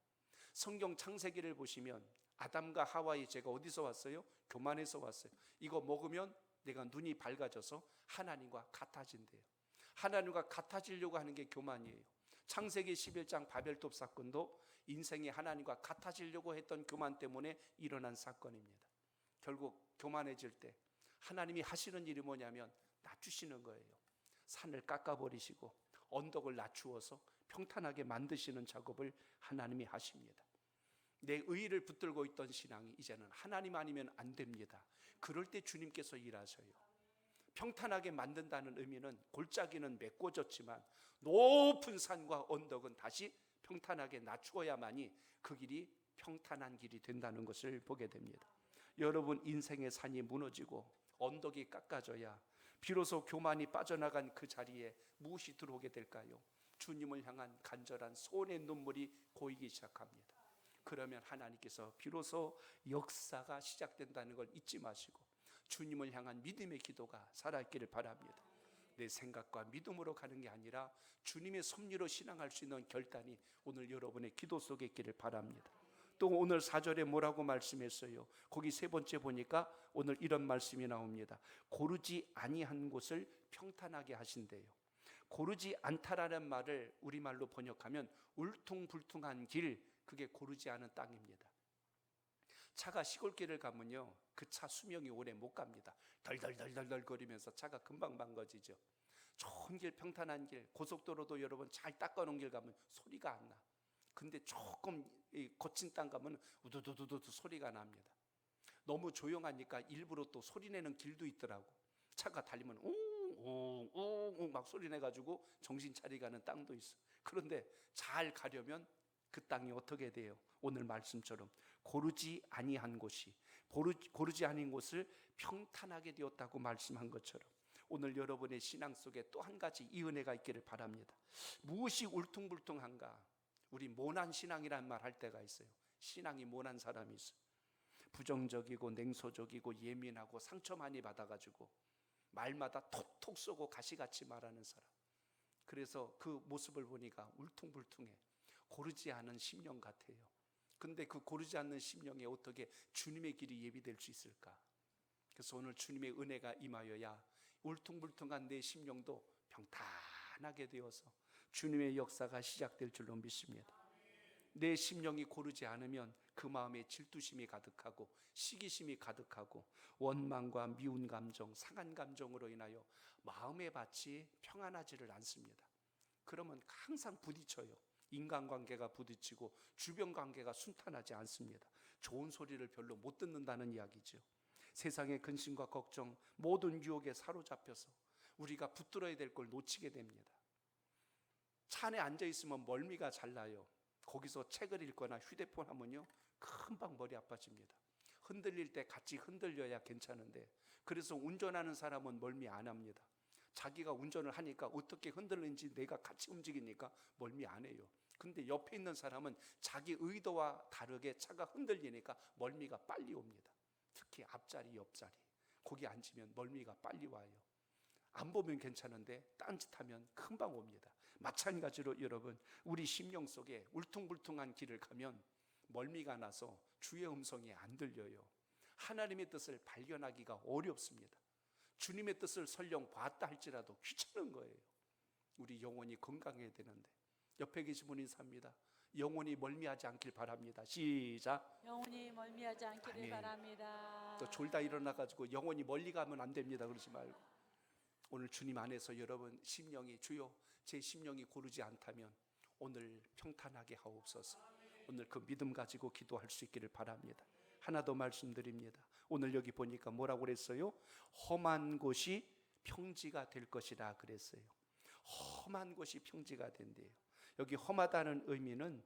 성경 창세기를 보시면 아담과 하와의 죄가 어디서 왔어요? 교만에서 왔어요. 이거 먹으면 내가 눈이 밝아져서 하나님과 같아진대요. 하나님과 같아지려고 하는 게 교만이에요. 창세기 11장 바벨탑 사건도 인생이 하나님과 같아지려고 했던 교만 때문에 일어난 사건입니다. 결국 교만해질 때 하나님이 하시는 일이 뭐냐면 낮추시는 거예요. 산을 깎아버리시고 언덕을 낮추어서 평탄하게 만드시는 작업을 하나님이 하십니다. 내 의의를 붙들고 있던 신앙이 이제는 하나님 아니면 안 됩니다. 그럴 때 주님께서 일하셔요. 평탄하게 만든다는 의미는 골짜기는 메꿔졌지만 높은 산과 언덕은 다시 평탄하게 낮추어야만이 그 길이 평탄한 길이 된다는 것을 보게 됩니다. 여러분 인생의 산이 무너지고 언덕이 깎아져야 비로소 교만이 빠져나간 그 자리에 무엇이 들어오게 될까요? 주님을 향한 간절한 소원의 눈물이 고이기 시작합니다. 그러면 하나님께서 비로소 역사가 시작된다는 걸 잊지 마시고 주님을 향한 믿음의 기도가 살아있기를 바랍니다. 내 생각과 믿음으로 가는 게 아니라 주님의 섭리로 신앙할 수 있는 결단이 오늘 여러분의 기도 속에 있기를 바랍니다. 또 오늘 4절에 뭐라고 말씀했어요? 거기 세 번째 보니까 오늘 이런 말씀이 나옵니다. 고르지 아니한 곳을 평탄하게 하신대요. 고르지 않다라는 말을 우리말로 번역하면 울퉁불퉁한 길, 그게 고르지 않은 땅입니다. 차가 시골길을 가면요, 그 차 수명이 오래 못 갑니다. 덜덜덜덜 거리면서 차가 금방 망가지죠. 좋은 길, 평탄한 길, 고속도로도 여러분 잘 닦아놓은 길 가면 소리가 안 나. 근데 조금 거친 땅 가면 우두두두두 소리가 납니다. 너무 조용하니까 일부러 또 소리 내는 길도 있더라고. 차가 달리면 웅웅웅웅 막 소리 내가지고 정신 차리 가는 땅도 있어. 그런데 잘 가려면 그 땅이 어떻게 돼요? 오늘 말씀처럼 고르지 아니한 곳이, 고르지 아닌 곳을 평탄하게 되었다고 말씀한 것처럼 오늘 여러분의 신앙 속에 또 한 가지 이 은혜가 있기를 바랍니다. 무엇이 울퉁불퉁한가? 우리 모난 신앙이란 말 할 때가 있어요. 신앙이 모난 사람이 있어요. 부정적이고 냉소적이고 예민하고 상처 많이 받아가지고 말마다 톡톡 쏘고 가시같이 말하는 사람. 그래서 그 모습을 보니까 울퉁불퉁해. 고르지 않은 심령 같아요. 근데 그 고르지 않는 심령에 어떻게 주님의 길이 예비될 수 있을까? 그래서 오늘 주님의 은혜가 임하여야 울퉁불퉁한 내 심령도 평탄하게 되어서 주님의 역사가 시작될 줄로 믿습니다. 내 심령이 고르지 않으면 그 마음에 질투심이 가득하고 시기심이 가득하고 원망과 미운 감정, 상한 감정으로 인하여 마음의 밭이 평안하지를 않습니다. 그러면 항상 부딪혀요. 인간관계가 부딪히고 주변 관계가 순탄하지 않습니다. 좋은 소리를 별로 못 듣는다는 이야기죠. 세상의 근심과 걱정, 모든 유혹에 사로잡혀서 우리가 붙들어야 될 걸 놓치게 됩니다. 차 안에 앉아있으면 멀미가 잘 나요. 거기서 책을 읽거나 휴대폰 하면요 금방 머리 아파집니다. 흔들릴 때 같이 흔들려야 괜찮은데, 그래서 운전하는 사람은 멀미 안 합니다. 자기가 운전을 하니까 어떻게 흔들리는지 내가 같이 움직이니까 멀미 안 해요. 근데 옆에 있는 사람은 자기 의도와 다르게 차가 흔들리니까 멀미가 빨리 옵니다. 특히 앞자리, 옆자리, 거기 앉으면 멀미가 빨리 와요. 안 보면 괜찮은데 딴짓하면 금방 옵니다. 마찬가지로 여러분, 우리 심령 속에 울퉁불퉁한 길을 가면 멀미가 나서 주의 음성이 안 들려요. 하나님의 뜻을 발견하기가 어렵습니다. 주님의 뜻을 설령 봤다 할지라도 귀찮은 거예요. 우리 영혼이 건강해야 되는데. 옆에 계신 분이 인사합니다. 영원히 멀미하지 않길 바랍니다. 시작. 영원히 멀미하지 않기를 아멘. 바랍니다. 또 졸다 일어나가지고 영원히 멀리 가면 안 됩니다. 그러지 말고 오늘 주님 안에서 여러분 심령이 주여 제 심령이 고르지 않다면 오늘 평탄하게 하옵소서. 오늘 그 믿음 가지고 기도할 수 있기를 바랍니다. 하나 더 말씀드립니다. 오늘 여기 보니까 뭐라고 그랬어요? 험한 곳이 평지가 될 것이라 그랬어요. 험한 곳이 평지가 된대요. 여기 험하다는 의미는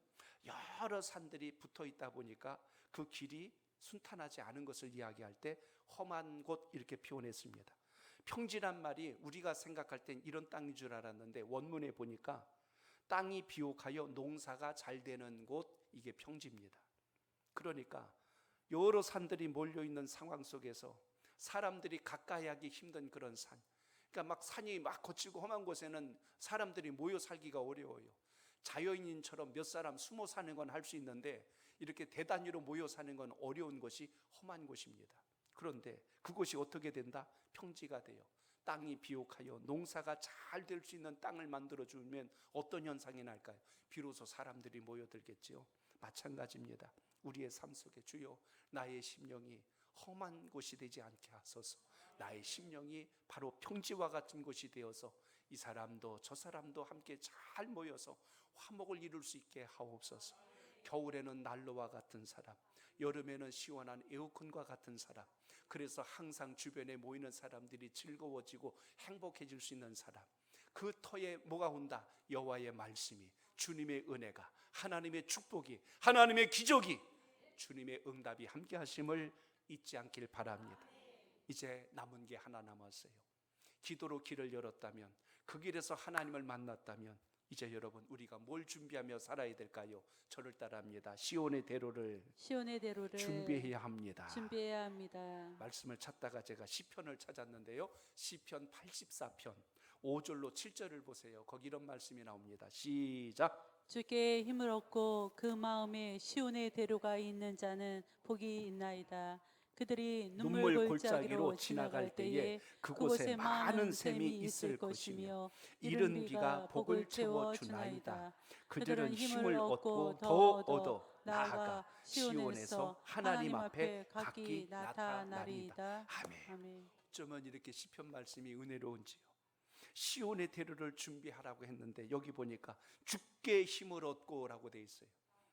여러 산들이 붙어 있다 보니까 그 길이 순탄하지 않은 것을 이야기할 때 험한 곳 이렇게 표현했습니다. 평지란 말이 우리가 생각할 땐 이런 땅인 줄 알았는데 원문에 보니까 땅이 비옥하여 농사가 잘 되는 곳, 이게 평지입니다. 그러니까 여러 산들이 몰려있는 상황 속에서 사람들이 가까이 하기 힘든 그런 산, 그러니까 막 산이 막 거칠고 험한 곳에는 사람들이 모여 살기가 어려워요. 자연인처럼 몇 사람 숨어 사는 건 할 수 있는데 이렇게 대단위로 모여 사는 건 어려운 것이 험한 곳입니다. 그런데 그곳이 어떻게 된다? 평지가 돼요. 땅이 비옥하여 농사가 잘 될 수 있는 땅을 만들어주면 어떤 현상이 날까요? 비로소 사람들이 모여들겠지요. 마찬가지입니다. 우리의 삶 속에 주여 나의 심령이 험한 곳이 되지 않게 하소서. 나의 심령이 바로 평지와 같은 곳이 되어서 이 사람도 저 사람도 함께 잘 모여서 화목을 이룰 수 있게 하옵소서. 겨울에는 난로와 같은 사람, 여름에는 시원한 에어컨과 같은 사람, 그래서 항상 주변에 모이는 사람들이 즐거워지고 행복해질 수 있는 사람, 그 터에 뭐가 온다? 여호와의 말씀이, 주님의 은혜가, 하나님의 축복이, 하나님의 기적이, 주님의 응답이 함께 하심을 잊지 않길 바랍니다. 이제 남은 게 하나 남았어요. 기도로 길을 열었다면, 그 길에서 하나님을 만났다면 이제 여러분 우리가 뭘 준비하며 살아야 될까요? 저를 따라합니다. 시온의 대로를 준비해야 합니다. 준비해야 합니다. 말씀을 찾다가 제가 시편을 찾았는데요, 시편 84편 5절로 7절을 보세요. 거기 이런 말씀이 나옵니다. 시작. 주께 힘을 얻고 그 마음에 시온의 대로가 있는 자는 복이 있나이다. 그들이 눈물 골짜기로 지나갈 때에 그곳에 많은 샘이 있을 것이며 이른 비가 복을 채워 주나이다. 그들은 힘을 얻고 더 얻어 나아가 시온에서 하나님 앞에 각기 나타나리이다. 아멘. 어쩌면 이렇게 시편 말씀이 은혜로운지요. 시온의 대로를 준비하라고 했는데 여기 보니까 주께 힘을 얻고 라고 돼 있어요.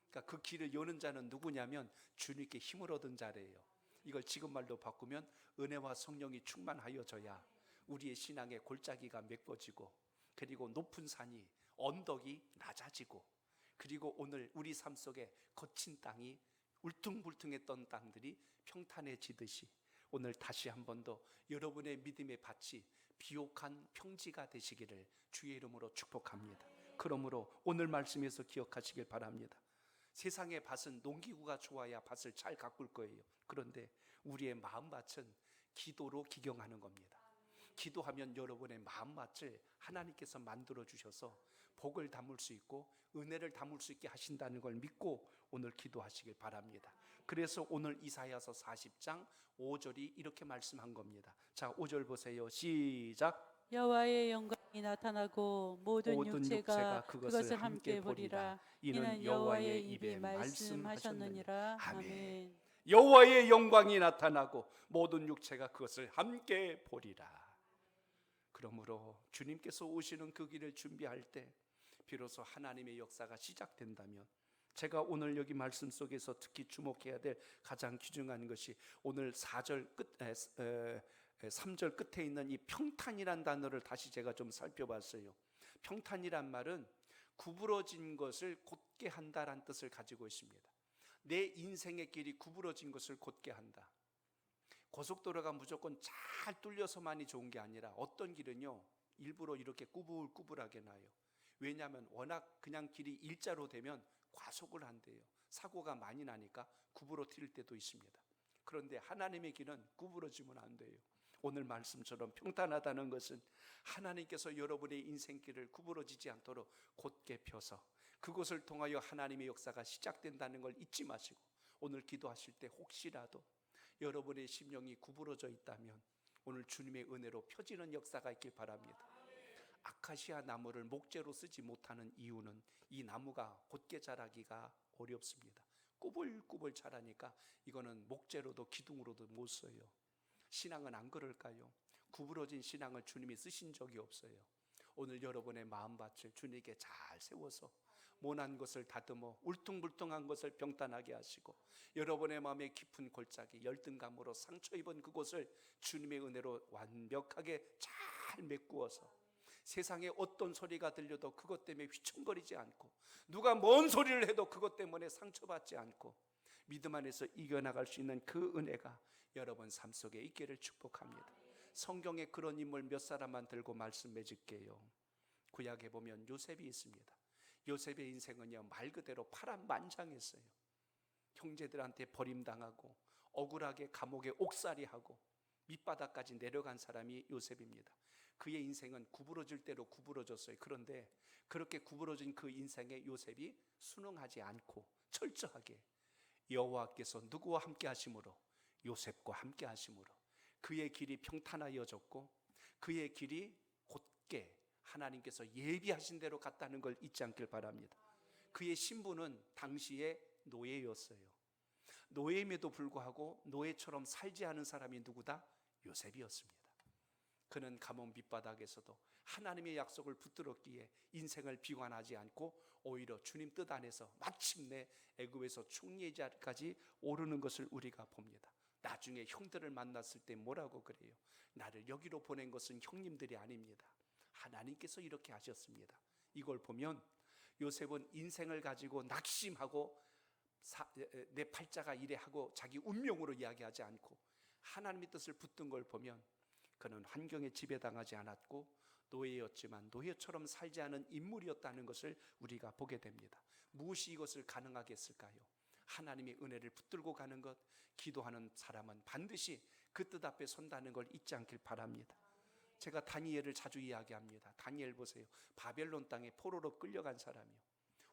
그러니까 그 길을 여는 자는 누구냐면 주님께 힘을 얻은 자래요. 이걸 지금 말로 바꾸면 은혜와 성령이 충만하여져야 우리의 신앙의 골짜기가 메꿔지고, 그리고 높은 산이, 언덕이 낮아지고, 그리고 오늘 우리 삶 속에 거친 땅이, 울퉁불퉁했던 땅들이 평탄해지듯이 오늘 다시 한 번 더 여러분의 믿음의 밭이 비옥한 평지가 되시기를 주의 이름으로 축복합니다. 그러므로 오늘 말씀에서 기억하시길 바랍니다. 세상의 밭은 농기구가 좋아야 밭을 잘 가꿀 거예요. 그런데 우리의 마음밭은 기도로 기경하는 겁니다. 기도하면 여러분의 마음밭을 하나님께서 만들어 주셔서 복을 담을 수 있고 은혜를 담을 수 있게 하신다는 걸 믿고 오늘 기도하시길 바랍니다. 그래서 오늘 이사야서 40장 5절이 이렇게 말씀한 겁니다. 자, 5절 보세요. 시작. 여호와의 영광이 나타나고 모든 육체가 그것을 함께 보리라. 이는 여호와의 입에 말씀하셨느니라. 아멘. 여호와의 영광이 나타나고 모든 육체가 그것을 함께 보리라. 그러므로 주님께서 오시는 그 길을 준비할 때 비로소 하나님의 역사가 시작된다면, 제가 오늘 여기 말씀 속에서 특히 주목해야 될 가장 귀중한 것이 오늘 4절 끝 3절 끝에 있는 이 평탄이란 단어를 다시 제가 좀 살펴봤어요. 평탄이란 말은 구부러진 것을 곧게 한다라는 뜻을 가지고 있습니다. 내 인생의 길이 구부러진 것을 곧게 한다. 고속도로가 무조건 잘 뚫려서만이 좋은 게 아니라 어떤 길은요 일부러 이렇게 꾸불꾸불하게 나요. 왜냐하면 워낙 그냥 길이 일자로 되면 과속을 한대요. 사고가 많이 나니까 구부러뜨릴 때도 있습니다. 그런데 하나님의 길은 구부러지면 안 돼요. 오늘 말씀처럼 평탄하다는 것은 하나님께서 여러분의 인생길을 구부러지지 않도록 곧게 펴서 그것을 통하여 하나님의 역사가 시작된다는 걸 잊지 마시고, 오늘 기도하실 때 혹시라도 여러분의 심령이 구부러져 있다면 오늘 주님의 은혜로 펴지는 역사가 있길 바랍니다. 아카시아 나무를 목재로 쓰지 못하는 이유는 이 나무가 곧게 자라기가 어렵습니다. 꾸불꾸불 자라니까 이거는 목재로도 기둥으로도 못 써요. 신앙은 안 그럴까요? 구부러진 신앙을 주님이 쓰신 적이 없어요. 오늘 여러분의 마음밭을 주님께 잘 세워서 모난 것을 다듬어 울퉁불퉁한 것을 병탄하게 하시고, 여러분의 마음의 깊은 골짜기 열등감으로 상처 입은 그곳을 주님의 은혜로 완벽하게 잘 메꾸어서 세상에 어떤 소리가 들려도 그것 때문에 휘청거리지 않고, 누가 뭔 소리를 해도 그것 때문에 상처받지 않고 믿음 안에서 이겨나갈 수 있는 그 은혜가 여러분 삶 속에 있기를 축복합니다. 성경에 그런 인물 몇 사람만 들고 말씀해 줄게요. 구약에 보면 요셉이 있습니다. 요셉의 인생은요, 말 그대로 파란만장했어요. 형제들한테 버림당하고 억울하게 감옥에 옥살이하고 밑바닥까지 내려간 사람이 요셉입니다. 그의 인생은 구부러질 대로 구부러졌어요. 그런데 그렇게 구부러진 그 인생에 요셉이 순응하지 않고 철저하게 여호와께서 누구와 함께 하심으로, 요셉과 함께 하심으로 그의 길이 평탄하여졌고, 그의 길이 곧게 하나님께서 예비하신 대로 갔다는 걸 잊지 않길 바랍니다. 그의 신분은 당시의 노예였어요. 노예임에도 불구하고 노예처럼 살지 않은 사람이 누구다? 요셉이었습니다. 그는 감옥 밑바닥에서도 하나님의 약속을 붙들었기에 인생을 비관하지 않고 오히려 주님 뜻 안에서 마침내 애굽에서 총리의 자리까지 오르는 것을 우리가 봅니다. 나중에 형들을 만났을 때 뭐라고 그래요? 나를 여기로 보낸 것은 형님들이 아닙니다. 하나님께서 이렇게 하셨습니다. 이걸 보면 요셉은 인생을 가지고 낙심하고 내 팔자가 이래 하고 자기 운명으로 이야기하지 않고 하나님의 뜻을 붙든 걸 보면 그는 환경에 지배당하지 않았고 노예였지만 노예처럼 살지 않은 인물이었다는 것을 우리가 보게 됩니다. 무엇이 이것을 가능하게 했을까요? 하나님의 은혜를 붙들고 가는 것, 기도하는 사람은 반드시 그 뜻 앞에 선다는 걸 잊지 않길 바랍니다. 제가 다니엘을 자주 이야기합니다. 다니엘 보세요. 바벨론 땅에 포로로 끌려간 사람이요,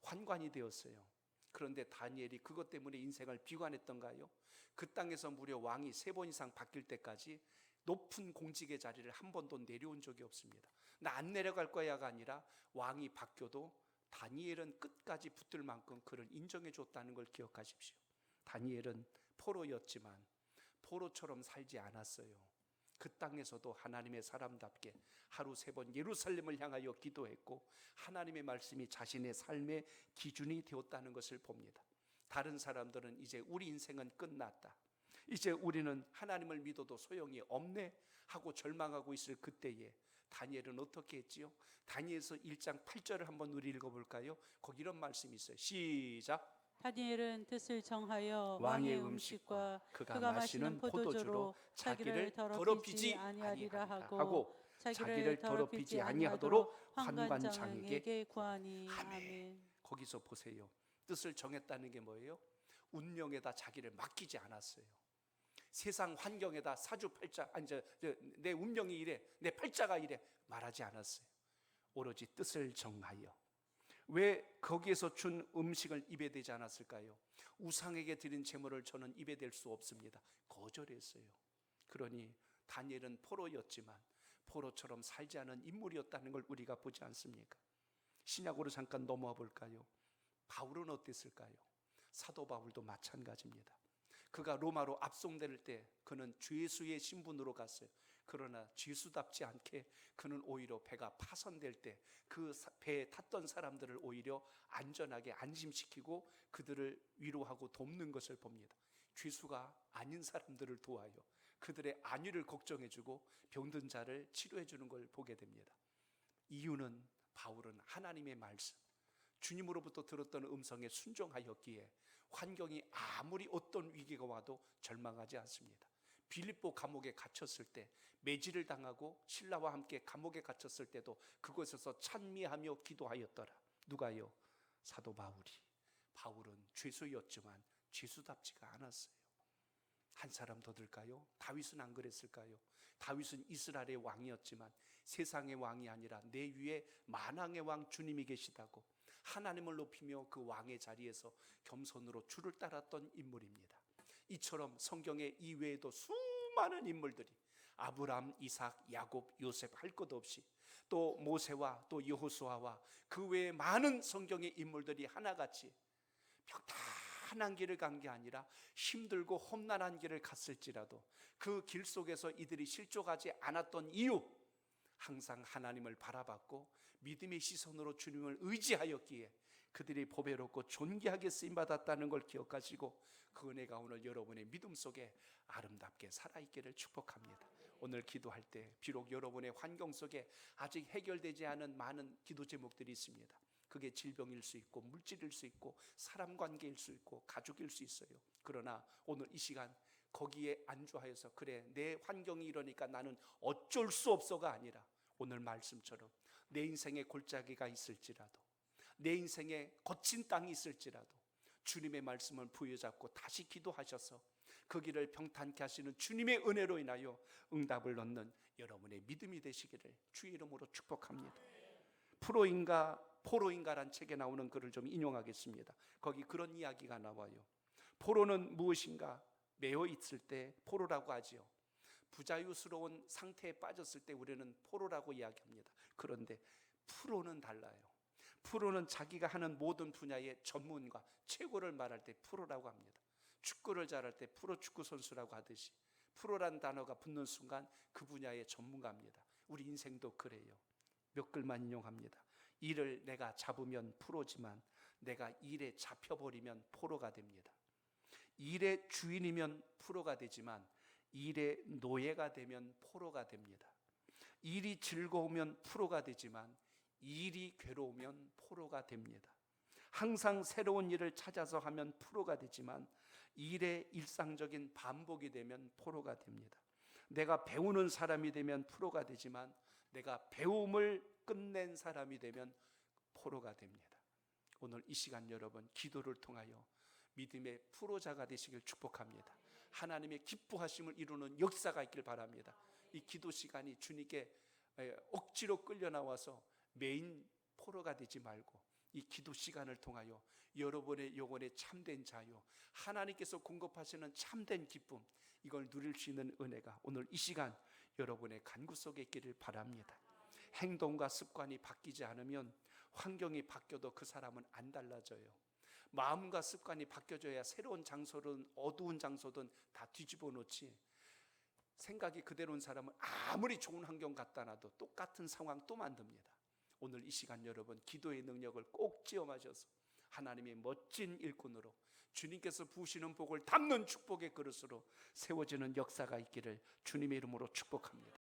환관이 되었어요. 그런데 다니엘이 그것 때문에 인생을 비관했던가요? 그 땅에서 무려 왕이 3번 이상 바뀔 때까지 높은 공직의 자리를 한 번도 내려온 적이 없습니다. 나 안 내려갈 거야가 아니라 왕이 바뀌어도 다니엘은 끝까지 붙들 만큼 그를 인정해 줬다는 걸 기억하십시오. 다니엘은 포로였지만 포로처럼 살지 않았어요. 그 땅에서도 하나님의 사람답게 하루 3번 예루살렘을 향하여 기도했고 하나님의 말씀이 자신의 삶의 기준이 되었다는 것을 봅니다. 다른 사람들은 이제 우리 인생은 끝났다, 이제 우리는 하나님을 믿어도 소용이 없네 하고 절망하고 있을 그때에 다니엘은 어떻게 했지요? 다니엘서 1장 8절을 한번 우리 읽어볼까요? 거기 이런 말씀이 있어요. 시작. 다니엘은 뜻을 정하여 왕의 왕의 음식과 음식과 그가 마시는 포도주로 자기를 더럽히지 아니하리라 하고 자기를 더럽히지 아니하도록 환관장에게 구하니. 아멘. 아멘. 거기서 보세요. 뜻을 정했다는 게 뭐예요? 운명에다 자기를 맡기지 않았어요. 세상 환경에다 사주팔자, 내 운명이 이래, 내 팔자가 이래 말하지 않았어요. 오로지 뜻을 정하여. 왜 거기에서 준 음식을 입에 대지 않았을까요? 우상에게 드린 제물을 저는 입에 댈 수 없습니다. 거절했어요. 그러니 다니엘은 포로였지만 포로처럼 살지 않은 인물이었다는 걸 우리가 보지 않습니까? 신약으로 잠깐 넘어와 볼까요? 바울은 어땠을까요? 사도 바울도 마찬가지입니다. 그가 로마로 압송될 때 그는 죄수의 신분으로 갔어요. 그러나 죄수답지 않게 그는 오히려 배가 파손될 때 그 배에 탔던 사람들을 오히려 안전하게 안심시키고 그들을 위로하고 돕는 것을 봅니다. 죄수가 아닌 사람들을 도와요. 그들의 안위를 걱정해주고 병든 자를 치료해주는 걸 보게 됩니다. 이유는 바울은 하나님의 말씀, 주님으로부터 들었던 음성에 순종하였기에 환경이 아무리 어떤 위기가 와도 절망하지 않습니다. 빌립보 감옥에 갇혔을 때, 매질을 당하고 신라와 함께 감옥에 갇혔을 때도 그곳에서 찬미하며 기도하였더라. 누가요? 사도 바울이. 바울은 죄수였지만 죄수답지가 않았어요. 한 사람 더 들까요? 다윗은 안 그랬을까요? 다윗은 이스라엘의 왕이었지만 세상의 왕이 아니라 내 위에 만왕의 왕 주님이 계시다고 하나님을 높이며 그 왕의 자리에서 겸손으로 주를 따랐던 인물입니다. 이처럼 성경에 이외에도 수많은 인물들이 아브람, 이삭, 야곱, 요셉 할 것 없이 또 모세와 또 여호수아와 그 외에 많은 성경의 인물들이 하나같이 평탄한 길을 간 게 아니라 힘들고 험난한 길을 갔을지라도 그 길 속에서 이들이 실족하지 않았던 이유, 항상 하나님을 바라봤고 믿음의 시선으로 주님을 의지하였기에 그들이 보배롭고 존귀하게 쓰임받았다는 걸 기억하시고 그 은혜가 오늘 여러분의 믿음 속에 아름답게 살아있기를 축복합니다. 오늘 기도할 때 비록 여러분의 환경 속에 아직 해결되지 않은 많은 기도 제목들이 있습니다. 그게 질병일 수 있고 물질일 수 있고 사람 관계일 수 있고 가족일 수 있어요. 그러나 오늘 이 시간 거기에 안주하여서 그래 내 환경이 이러니까 나는 어쩔 수 없어가 아니라 오늘 말씀처럼 내 인생에 골짜기가 있을지라도 내 인생에 거친 땅이 있을지라도 주님의 말씀을 부여잡고 다시 기도하셔서 그 길을 평탄케 하시는 주님의 은혜로 인하여 응답을 얻는 여러분의 믿음이 되시기를 주의 이름으로 축복합니다. 프로인가 포로인가란 책에 나오는 글을 좀 인용하겠습니다. 거기 그런 이야기가 나와요. 포로는 무엇인가? 매여 있을 때 포로라고 하지요. 부자유스러운 상태에 빠졌을 때 우리는 포로라고 이야기합니다. 그런데 프로는 달라요. 프로는 자기가 하는 모든 분야의 전문가, 최고를 말할 때 프로라고 합니다. 축구를 잘할 때 프로 축구 선수라고 하듯이 프로란 단어가 붙는 순간 그 분야의 전문가입니다. 우리 인생도 그래요. 몇 글만 인용합니다. 일을 내가 잡으면 프로지만 내가 일에 잡혀버리면 포로가 됩니다. 일의 주인이면 프로가 되지만 일의 노예가 되면 포로가 됩니다. 일이 즐거우면 프로가 되지만 일이 괴로우면 포로가 됩니다. 항상 새로운 일을 찾아서 하면 프로가 되지만 일의 일상적인 반복이 되면 포로가 됩니다. 내가 배우는 사람이 되면 프로가 되지만 내가 배움을 끝낸 사람이 되면 포로가 됩니다. 오늘 이 시간 여러분 기도를 통하여 믿음의 프로자가 되시길 축복합니다. 하나님의 기뻐하심을 이루는 역사가 있길 바랍니다. 이 기도 시간이 주님께 억지로 끌려 나와서 메인 포로가 되지 말고 이 기도 시간을 통하여 여러분의 영혼의 참된 자유, 하나님께서 공급하시는 참된 기쁨, 이걸 누릴 수 있는 은혜가 오늘 이 시간 여러분의 간구 속에 있기를 바랍니다. 행동과 습관이 바뀌지 않으면 환경이 바뀌어도 그 사람은 안 달라져요. 마음과 습관이 바뀌어져야 새로운 장소든 어두운 장소든 다 뒤집어 놓지, 생각이 그대로인 사람은 아무리 좋은 환경 갖다 놔도 똑같은 상황 또 만듭니다. 오늘 이 시간 여러분 기도의 능력을 꼭 체험하셔서 하나님의 멋진 일꾼으로 주님께서 부으시는 복을 담는 축복의 그릇으로 세워지는 역사가 있기를 주님의 이름으로 축복합니다.